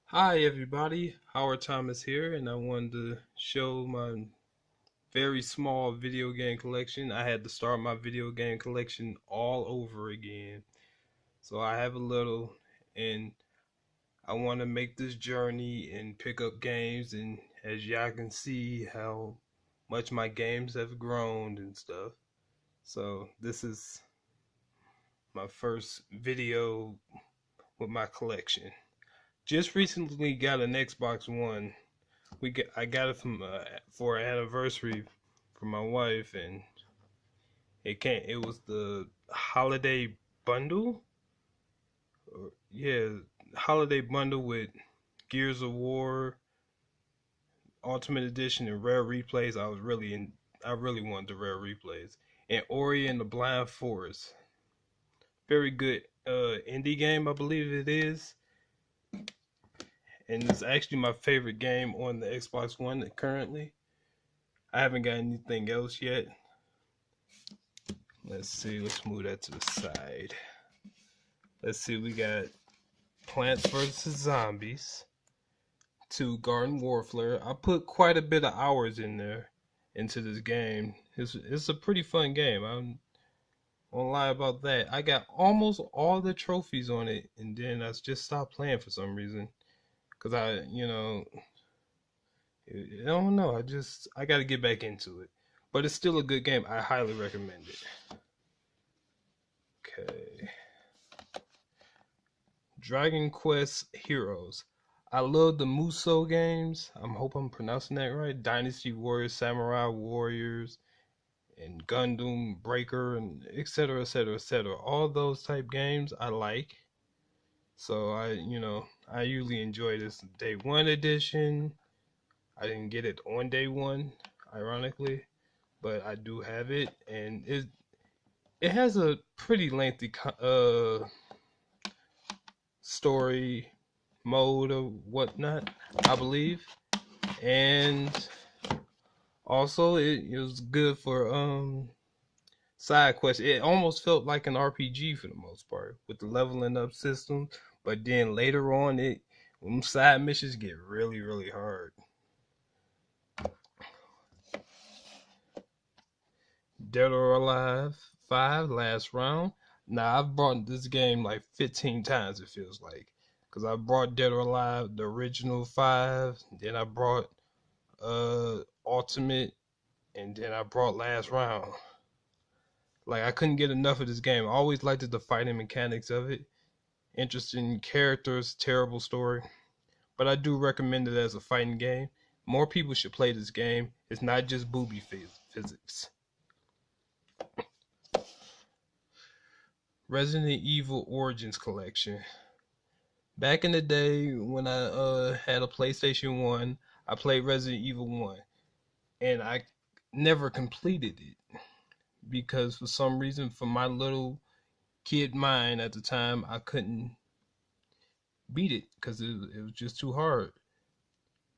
Hi everybody, Howard Thomas here, and I wanted to show my very small video game collection. I had to start my video game collection all over again. So I have a little, and I want to make this journey and pick up games, and as y'all can see how much my games have grown and stuff. So this is my first video with my collection. Just recently got an Xbox One. I got it from for an anniversary for my wife, and it was the holiday bundle. Yeah, holiday bundle with Gears of War Ultimate Edition and rare replays. I really wanted the rare replays, and Ori and the Blind Forest. Very good indie game, I believe it is, and it's actually my favorite game on the Xbox One currently. I haven't got anything else yet. Let's see, let's move that to the side. Let's see, we got Plants vs. Zombies, 2 Garden Warfare. I put quite a bit of hours in there into this game. It's a pretty fun game. I won't lie about that. I got almost all the trophies on it, and then I just stopped playing for some reason. Cause I don't know. I got to get back into it. But it's still a good game. I highly recommend it. Okay. Dragon Quest Heroes. I love the Muso games. I hope I'm pronouncing that right. Dynasty Warriors, Samurai Warriors, and Gundam Breaker, and etc. etc. etc. All those type games I like. So I usually enjoy this day one edition. I didn't get it on day one, ironically, but I do have it, and it has a pretty lengthy story mode or whatnot, I believe. And also it was good for side quests. It almost felt like an RPG for the most part with the leveling up system, but then later on when side missions get really, really hard. Dead or Alive 5 last round. Now I've brought this game like 15 times, it feels like, because I brought Dead or Alive the original 5, then I brought Ultimate, and then I brought Last Round. Like, I couldn't get enough of this game. I always liked the fighting mechanics of it. Interesting characters, terrible story. But I do recommend it as a fighting game. More people should play this game. It's not just booby physics. Resident Evil Origins Collection. Back in the day when I had a PlayStation 1, I played Resident Evil 1. And I never completed it because for some reason, for my little kid mind at the time, I couldn't beat it because it was just too hard.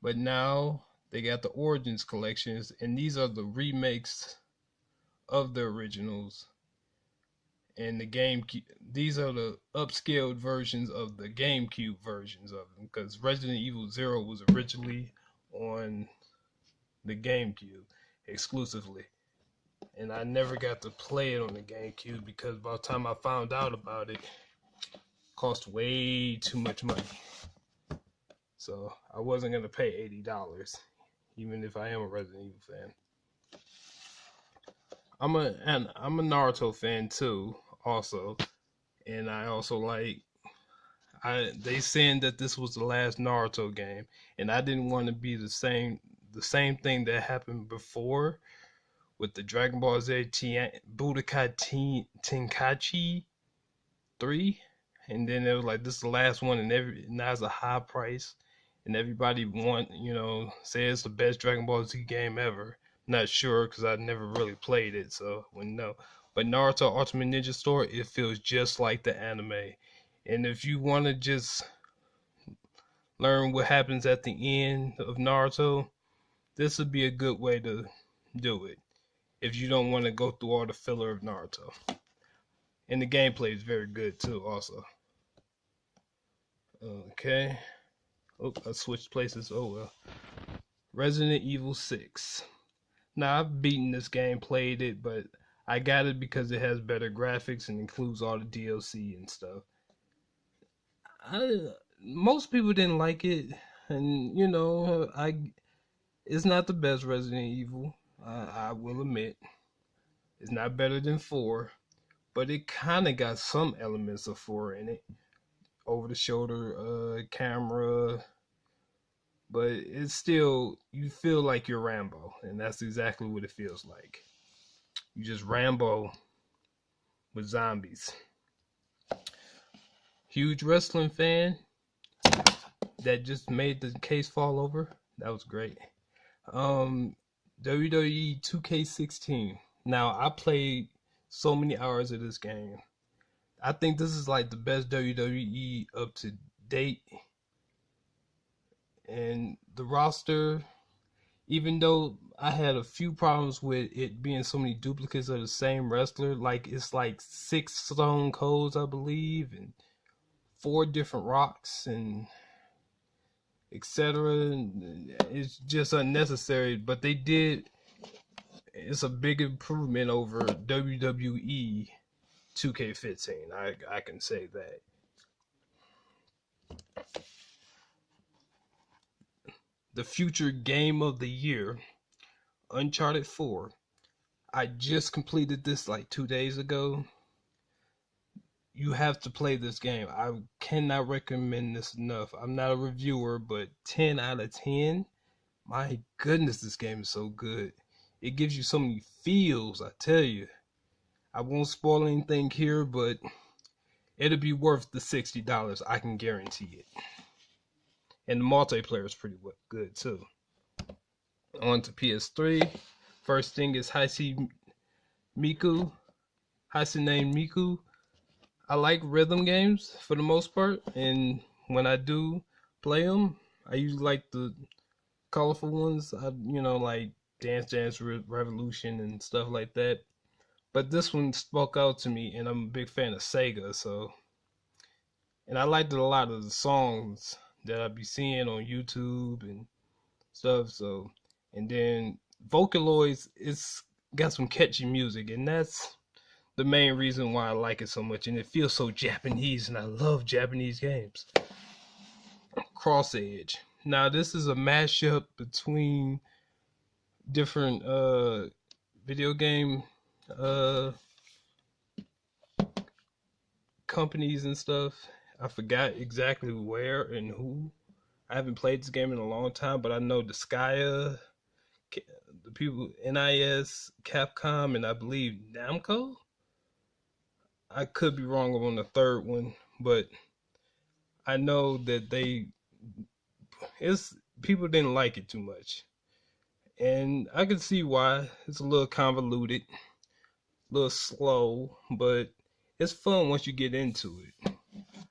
But now they got the Origins collections, and these are the remakes of the originals. And the GameCube, these are the upscaled versions of the GameCube versions of them, because Resident Evil 0 was originally on the GameCube exclusively. And I never got to play it on the GameCube because by the time I found out about it, cost way too much money. So I wasn't gonna pay $80, even if I am a Resident Evil fan. I'm a Naruto fan too, also, and I also like. They saying that this was the last Naruto game, and I didn't want to be the same thing that happened before with the Dragon Ball Z Budokai Tenkaichi 3, and then it was like this is the last one, and now it's a high price, and everybody say it's the best Dragon Ball Z game ever. Not sure because I never really played it, so I wouldn't know. But Naruto Ultimate Ninja Story, it feels just like the anime, and if you want to just learn what happens at the end of Naruto, this would be a good way to do it if you don't want to go through all the filler of Naruto. And the gameplay is very good too, also. Okay. Oh, I switched places. Oh well. Resident Evil 6. Now I've beaten this game, played it, but I got it because it has better graphics and includes all the DLC and stuff. Most people didn't like it, and it's not the best Resident Evil. I will admit, it's not better than 4, but it kind of got some elements of 4 in it. Over the shoulder camera, but it's still, you feel like you're Rambo, and that's exactly what it feels like. You just Rambo with zombies. Huge wrestling fan that just made the case fall over. That was great. WWE 2K16. Now I played so many hours of this game. I think this is like the best WWE up to date. And the roster, even though I had a few problems with it being so many duplicates of the same wrestler, like it's like 6 Stone Colds, I believe, and 4 different Rocks, and etc. It's just unnecessary, but they did. It's a big improvement over WWE 2K15. I can say that. The future game of the year, Uncharted 4. I just completed this like 2 days ago. You have to play this game. I cannot recommend this enough. I'm not a reviewer, but 10 out of 10. My goodness, this game is so good. It gives you so many feels, I tell you. I won't spoil anything here, but it'll be worth the $60. I can guarantee it. And the multiplayer is pretty good too. On to PS3. First thing is Hatsune Miku. Hatsune Miku. I like rhythm games for the most part, and when I do play them, I usually like the colorful ones. Like Dance Dance Revolution and stuff like that. But this one spoke out to me, and I'm a big fan of Sega, so. And I liked a lot of the songs that I be seeing on YouTube and stuff. So, and then Vocaloids, it's got some catchy music, and that's the main reason why I like it so much. And it feels so Japanese, and I love Japanese games. Cross Edge. Now this is a mashup between different video game companies and stuff. I forgot exactly where and who. I haven't played this game in a long time, but I know Disgaea, the people NIS, Capcom, and I believe Namco. I could be wrong on the third one, but I know that people didn't like it too much, and I can see why. It's a little convoluted, a little slow, but it's fun once you get into it.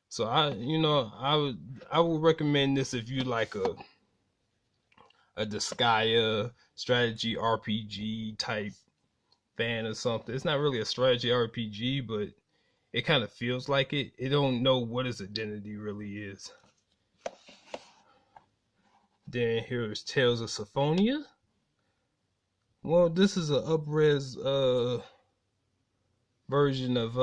So I would recommend this if you like a Disgaea strategy RPG type fan or something. It's not really a strategy RPG, but it kind of feels like it. It don't know what its identity really is. Then here's Tales of Symphonia. Well, this is an up-res version of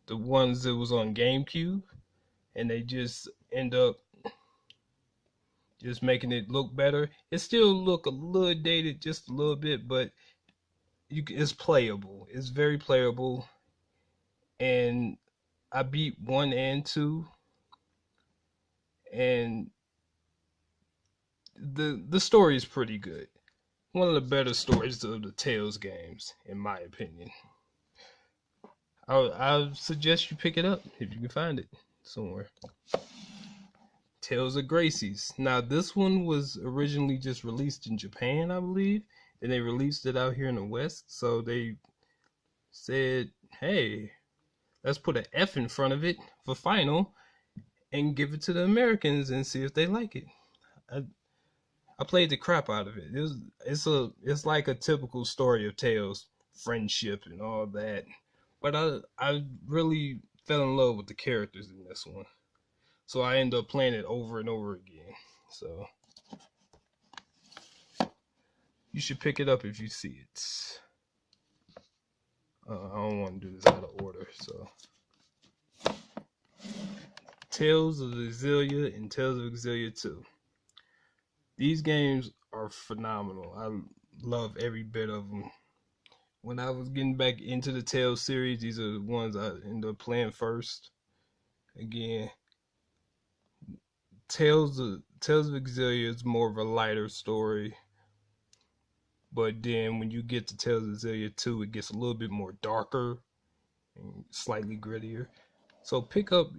the ones that was on GameCube, and they just end up just making it look better. It still look a little dated, just a little bit, but it's playable. It's very playable, and I beat 1 and 2, and the story is pretty good. One of the better stories of the Tales games, in my opinion. I suggest you pick it up if you can find it somewhere. Tales of Gracie's. Now this one was originally just released in Japan, I believe, and they released it out here in the West. So they said, "Hey, let's put an F in front of it for final, and give it to the Americans and see if they like it." I played the crap out of it. It's like a typical story of Tales, friendship and all that. But I really fell in love with the characters in this one. So I end up playing it over and over again. So you should pick it up if you see it. I don't want to do this out of order. So Tales of Exillia and Tales of Exillia 2. These games are phenomenal. I love every bit of them. When I was getting back into the Tales series, these are the ones I ended up playing first. Again, Tales of Exillia is more of a lighter story, but then when you get to Tales of Exillia 2, it gets a little bit more darker and slightly grittier. So pick up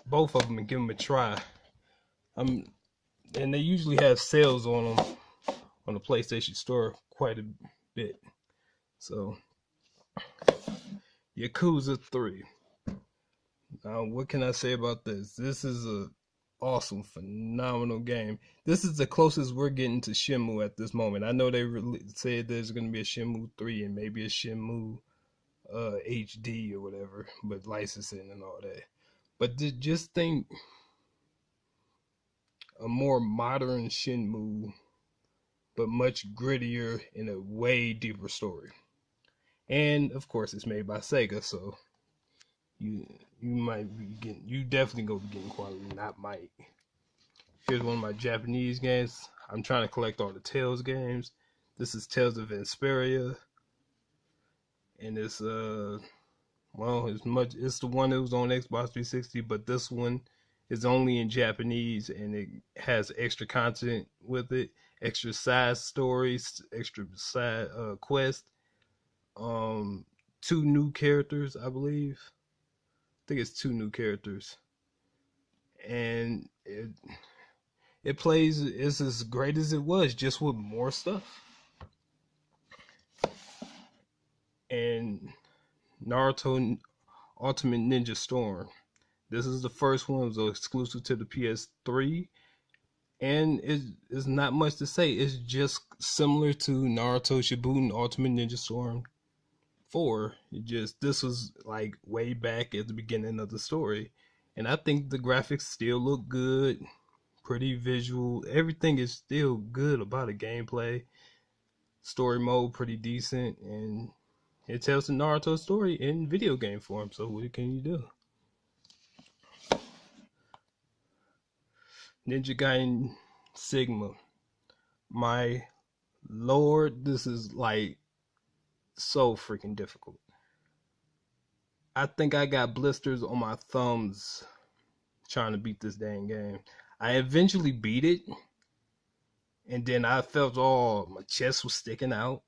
both of them and give them a try. And they usually have sales on them on the PlayStation Store quite a bit. So Yakuza 3. Now, what can I say about this? This is a awesome, phenomenal game. This is the closest we're getting to Shenmue at this moment. I know they said there's going to be a Shenmue 3 and maybe a Shenmue HD or whatever, but licensing and all that. But just think a more modern Shenmue, but much grittier and a way deeper story. And of course, it's made by Sega, so you might be getting, you definitely go be getting quality, not might. Here's one of my Japanese games. I'm trying to collect all the Tales games. This is Tales of Vesperia, and it's well, it's the one that was on Xbox 360, but this one is only in Japanese, and it has extra content with it, extra side stories, extra side quests, 2 new characters, I believe. I think it's 2 new characters, and it plays, it's as great as it was, just with more stuff. And Naruto Ultimate Ninja Storm. This is the first one. It was exclusive to the PS3, and it's not much to say. It's just similar to Naruto Shippuden Ultimate Ninja Storm 4. This was like way back at the beginning of the story, and I think the graphics still look good, pretty visual. Everything is still good about the gameplay. Story mode pretty decent, and it tells the Naruto story in video game form. So what can you do? Ninja Gaiden Sigma. My lord, this is like so freaking difficult. I think I got blisters on my thumbs trying to beat this dang game. I eventually beat it, and then I felt my chest was sticking out.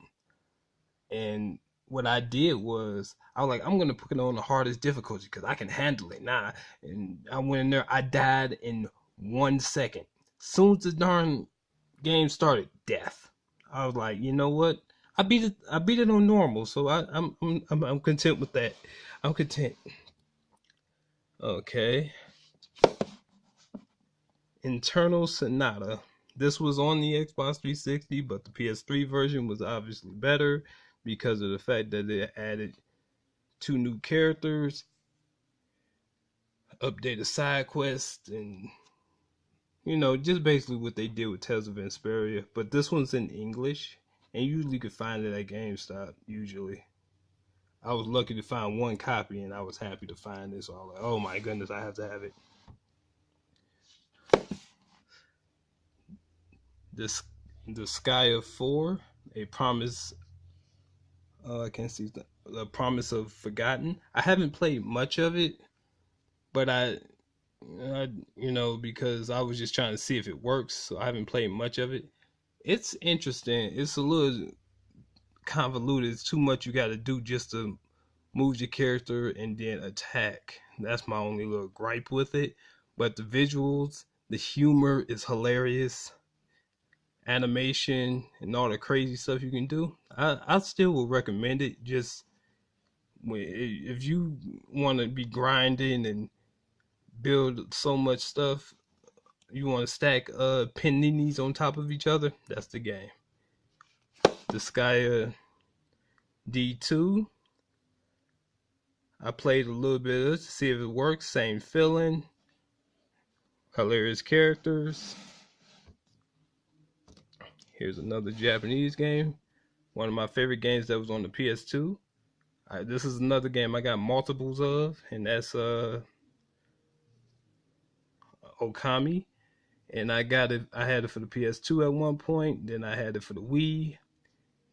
And what I did was, I was like, I'm gonna put it on the hardest difficulty because I can handle it. Nah, and I went in there. I died in 1 second. Soon as the darn game started, death. I was like, you know what? I beat it on normal, so I'm content with that. I'm content. Okay. Internal Sonata. This was on the Xbox 360, but the PS3 version was obviously better because of the fact that it added 2 new characters, updated side quests, and just basically what they did with Tales of Vesperia. But this one's in English, and usually you could find it at GameStop. Usually, I was lucky to find 1 copy, and I was happy to find this. So I was like, oh my goodness, I have to have it. The Sky of 4, a promise. I can't see the Promise of Forgotten. I haven't played much of it, but I because I was just trying to see if it works, so I haven't played much of it. It's interesting. It's a little convoluted. It's too much you got to do just to move your character and then attack. That's my only little gripe with it. But the visuals, the humor is hilarious. Animation and all the crazy stuff you can do. I still would recommend it. Just if you want to be grinding and build so much stuff, you want to stack paninis on top of each other, that's the game. The Sky D2, I played a little bit of it to see if it works. Same feeling. hilarious characters. Here's another Japanese game. One of my favorite games that was on the PS2. This is another game I got multiples of, and that's Okami. And I got it. I had it for the PS2 at one point. Then I had it for the Wii.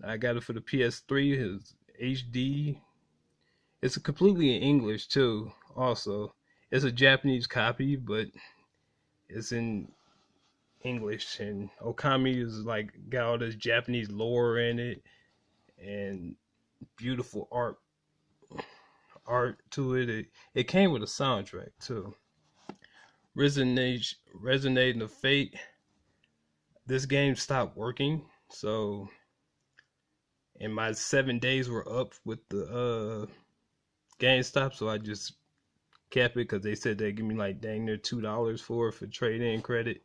I got it for the PS3. It's HD. It's completely in English too. Also, it's a Japanese copy, but it's in English. And Okami is like got all this Japanese lore in it and beautiful art to it. It came with a soundtrack too. Resonating of Fate. This game stopped working, so and my 7 days were up with the GameStop, so I just kept it because they said they'd give me like dang near $2 for trade-in credit.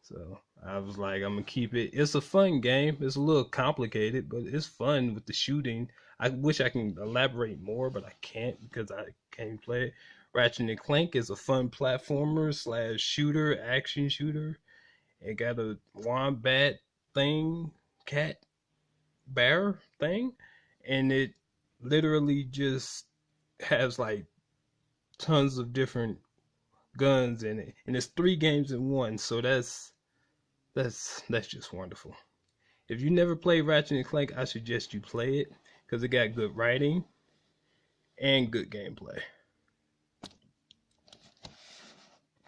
So I was like, I'm gonna keep it. It's a fun game. It's a little complicated, but it's fun with the shooting. I wish I can elaborate more, but I can't because I can't play it. Ratchet and Clank is a fun platformer slash shooter, action shooter. It got a wombat thing, cat bear thing, and it literally just has like tons of different guns in it, and it's 3 games in one. So that's just wonderful. If you never played Ratchet and Clank, I suggest you play it because it got good writing and good gameplay.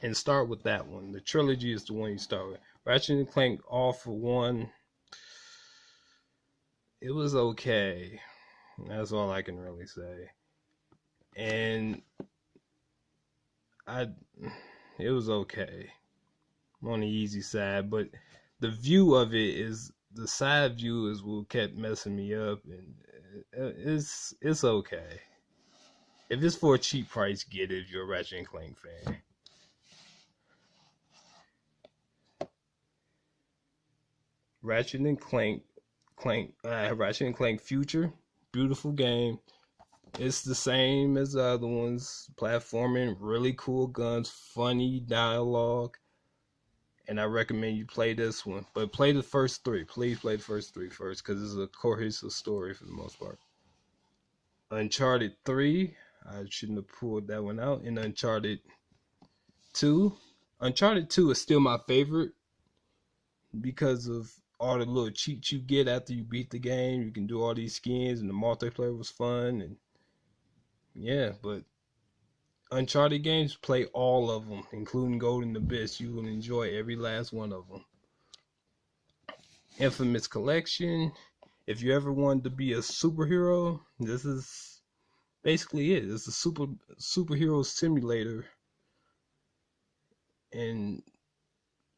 And start with that one. The trilogy is the one you start with. Ratchet and Clank All for One. It was okay. That's all I can really say. And it was okay. I'm on the easy side, but the view of it is the side view is what kept messing me up, and it's okay. If it's for a cheap price, get it if you're a Ratchet and Clank fan. Ratchet and Ratchet and Clank Future, beautiful game. It's the same as the other ones. Platforming, really cool guns, funny dialogue. And I recommend you play this one. But play the first 3. Please play the first 3 first, because it's a cohesive story for the most part. Uncharted 3. I shouldn't have pulled that one out. And Uncharted 2. Uncharted 2 is still my favorite because of all the little cheats you get after you beat the game. You can do all these skins, and the multiplayer was fun. And yeah, but Uncharted games, play all of them, including Golden Abyss. You will enjoy every last one of them. Infamous Collection. If you ever wanted to be a superhero, this is basically it. It's a superhero simulator. And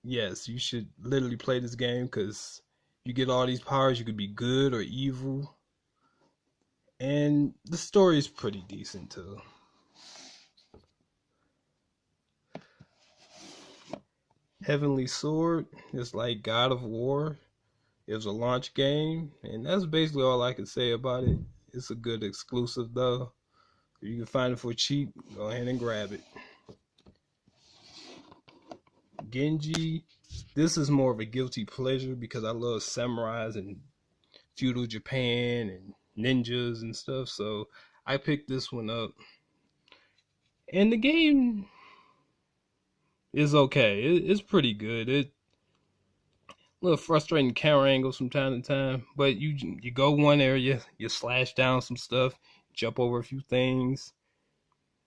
yes, you should literally play this game because you get all these powers. You could be good or evil. And the story is pretty decent too. Heavenly Sword is like God of War. It was a launch game, and that's basically all I can say about it. It's a good exclusive though. If you can find it for cheap, go ahead and grab it. Genji, this is more of a guilty pleasure because I love samurais and feudal Japan and ninjas and stuff, so I picked this one up. And the game is okay. It's pretty good. It a little frustrating camera angles from time to time, but you go one area, you slash down some stuff, jump over a few things,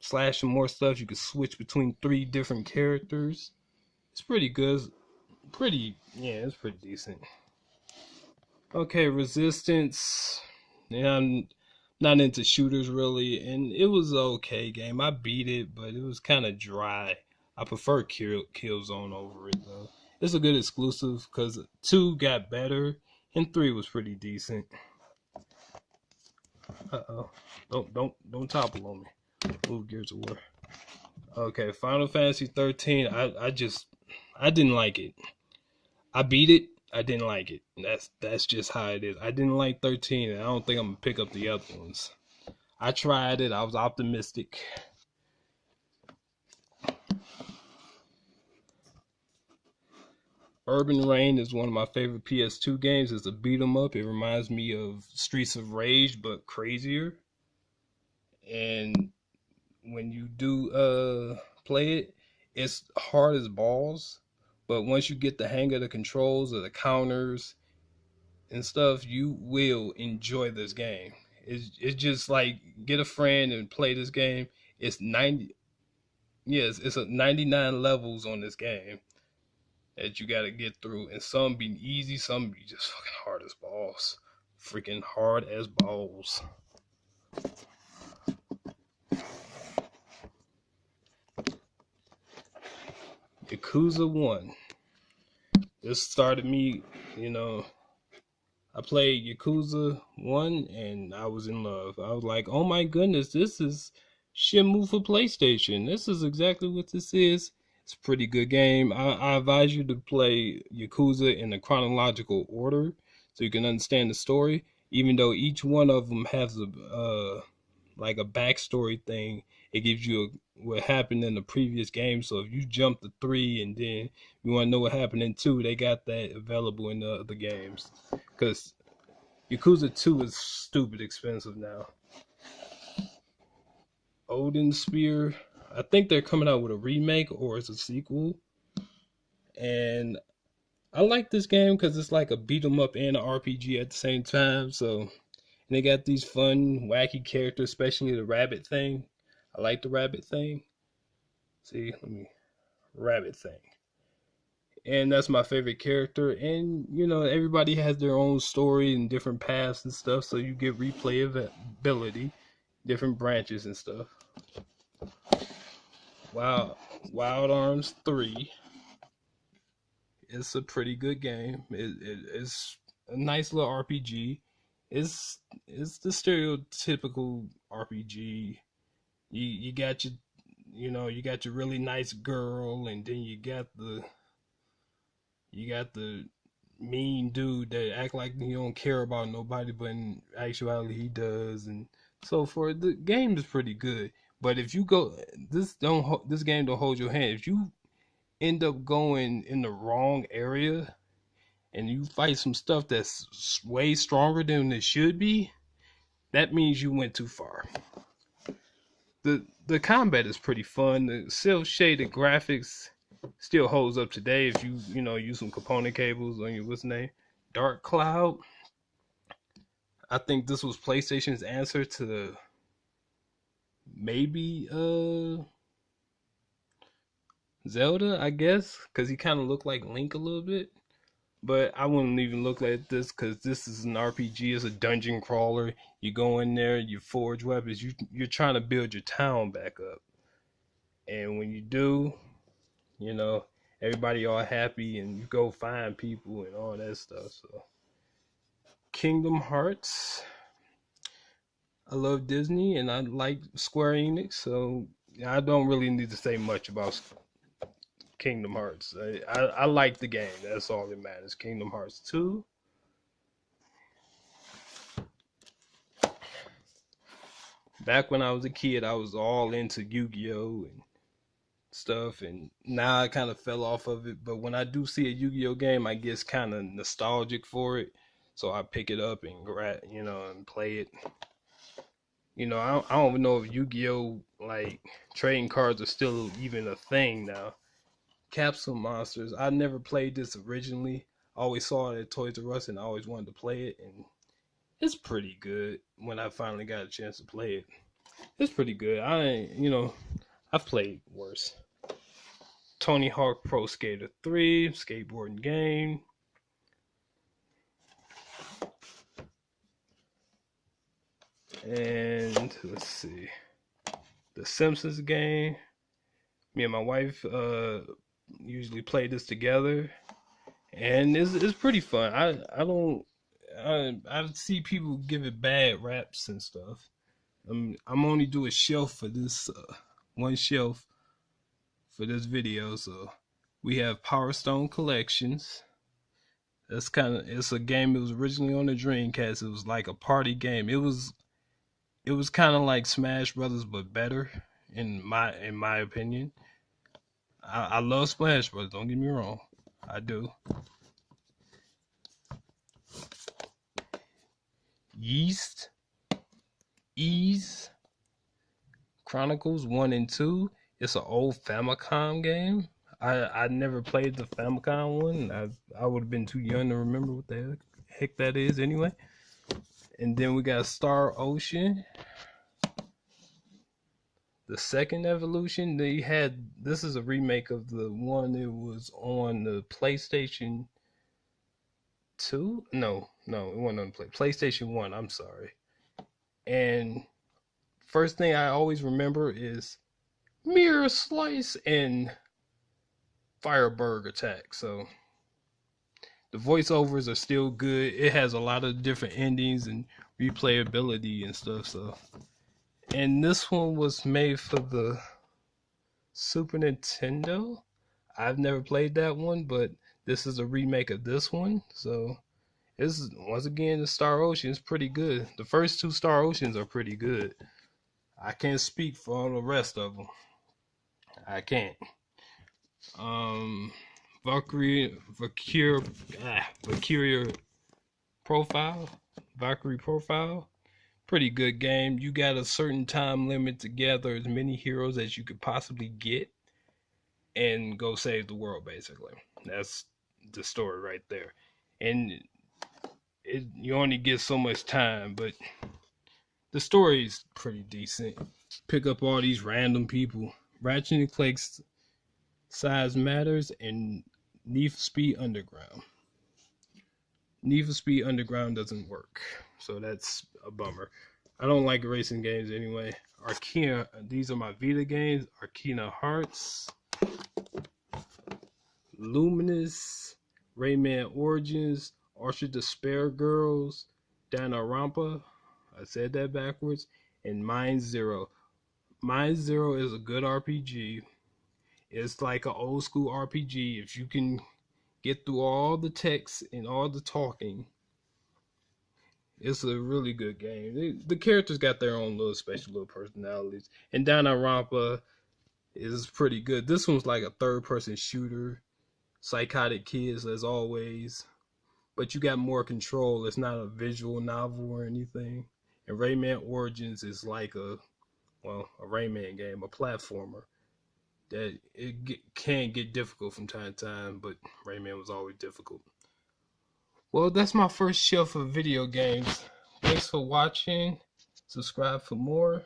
slash some more stuff. You can switch between 3 different characters. It's pretty good. It's pretty decent. Okay, Resistance. Yeah, I'm not into shooters really, and it was an okay game. I beat it, but it was kind of dry. I prefer Killzone over it though. It's a good exclusive because 2 got better and 3 was pretty decent. Don't topple on me. Move Gears of War. Okay, Final Fantasy 13. I didn't like it. I beat it. I didn't like it. That's just how it is. I didn't like 13, and I don't think I'm gonna pick up the other ones. I tried it. I was optimistic. Urban Reign is one of my favorite PS2 games. It's a beat 'em up. It reminds me of Streets of Rage, but crazier. And when you do play it, it's hard as balls. But once you get the hang of the controls or the counters and stuff, you will enjoy this game. It's just like get a friend and play this game. It's 90, yes, it's a 99 levels on this game that you got to get through, and some be easy, some be just fucking hard as balls, freaking hard as balls. Yakuza 1. This started me, you know, I played Yakuza 1 and I was in love. I was like, oh my goodness, this is Shenmue for PlayStation. This is exactly what this is. It's a pretty good game. I advise you to play Yakuza in a chronological order so you can understand the story, even though each one of them has a like a backstory thing. It gives you what happened in the previous game. So if you jump to 3 and then you want to know what happened in 2, they got that available in the other games. Because Yakuza 2 is stupid expensive now. Odin Spear, I think they're coming out with a remake or it's a sequel. And I like this game because it's like a beat 'em up and an RPG at the same time. So, and they got these fun, wacky characters, especially the rabbit thing. I like the rabbit thing. See, rabbit thing. And that's my favorite character. And you know, everybody has their own story and different paths and stuff, so you get replayability, different branches and stuff. Wild Arms 3. It's a pretty good game. It's a nice little RPG. It's the stereotypical RPG. You got your, you know, you got your really nice girl, and then you got the mean dude that act like he don't care about nobody, but in actuality he does, and so forth. The game is pretty good, but if you go, this game don't hold your hand. If you end up going in the wrong area and you fight some stuff that's way stronger than it should be, that means you went too far. The combat is pretty fun. The cel shaded graphics still holds up today if you know use some component cables on your what's name. Dark Cloud. I think this was PlayStation's answer to maybe Zelda, I guess, because he kind of looked like Link a little bit. But I wouldn't even look at this because this is an RPG. It's a dungeon crawler. You go in there, you forge weapons. You're trying to build your town back up, and when you do, you know everybody all happy, and you go find people and all that stuff. So, Kingdom Hearts. I love Disney and I like Square Enix, so I don't really need to say much about Kingdom Hearts. I like the game. That's all that matters. Kingdom Hearts 2. Back when I was a kid, I was all into Yu-Gi-Oh! And stuff, and now I kind of fell off of it. But when I do see a Yu-Gi-Oh! Game, I get kind of nostalgic for it, so I pick it up and and play it. You know, I don't even know if Yu-Gi-Oh! Like trading cards are still even a thing now. Capsule Monsters. I never played this originally. I always saw it at Toys R Us and I always wanted to play it, and it's pretty good when I finally got a chance to play it. It's pretty good. I've played worse. Tony Hawk Pro Skater 3, skateboarding game. And let's see. The Simpsons game. Me and my wife usually play this together, and it's pretty fun. I see people give it bad raps and stuff. I'm only do a shelf for this one shelf for this video. So we have Power Stone Collections. It's a game. It was originally on the Dreamcast. It was like a party game. It was kind of like Smash Brothers but better in my opinion. I love Smash Brothers. Don't get me wrong, I do. Yeast, Ease, Chronicles 1 and 2. It's an old Famicom game. I never played the Famicom one. I would have been too young to remember what the heck that is anyway. And then we got Star Ocean. The second evolution, this is a remake of the one that was on the PlayStation 2? No, it wasn't on the PlayStation 1, I'm sorry. And first thing I always remember is Mirror Slice and Firebird Attack. So the voiceovers are still good. It has a lot of different endings and replayability and stuff. So, and this one was made for the Super Nintendo. I've never played that one, but this is a remake of this one. So this is, once again, the Star Ocean is pretty good. The first two Star Oceans are pretty good. I can't speak for all the rest of them. I can't. Valkyrie Profile. Pretty good game. You got a certain time limit to gather as many heroes as you could possibly get and go save the world, basically. That's the story right there. And you only get so much time, but the story is pretty decent. Pick up all these random people. Ratchet and Clank's Size Matters and Need for Speed Underground. Need for Speed Underground doesn't work, so that's a bummer. I don't like racing games anyway. Arkina, these are my Vita games. Arkina Hearts, Luminous, Rayman Origins, Archer Despair Girls, Danganronpa, I said that backwards, and Mind Zero. Mind Zero is a good RPG. It's like an old school RPG. If you can get through all the text and all the talking, it's a really good game. The characters got their own little special little personalities. And Danganronpa is pretty good. This one's like a third-person shooter. Psychotic kids, as always. But you got more control. It's not a visual novel or anything. And Rayman Origins is like a Rayman game, a platformer. That can get difficult from time to time, but Rayman was always difficult. Well, that's my first shelf of video games. Thanks for watching. Subscribe for more.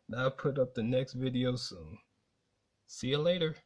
And I'll put up the next video soon. See you later.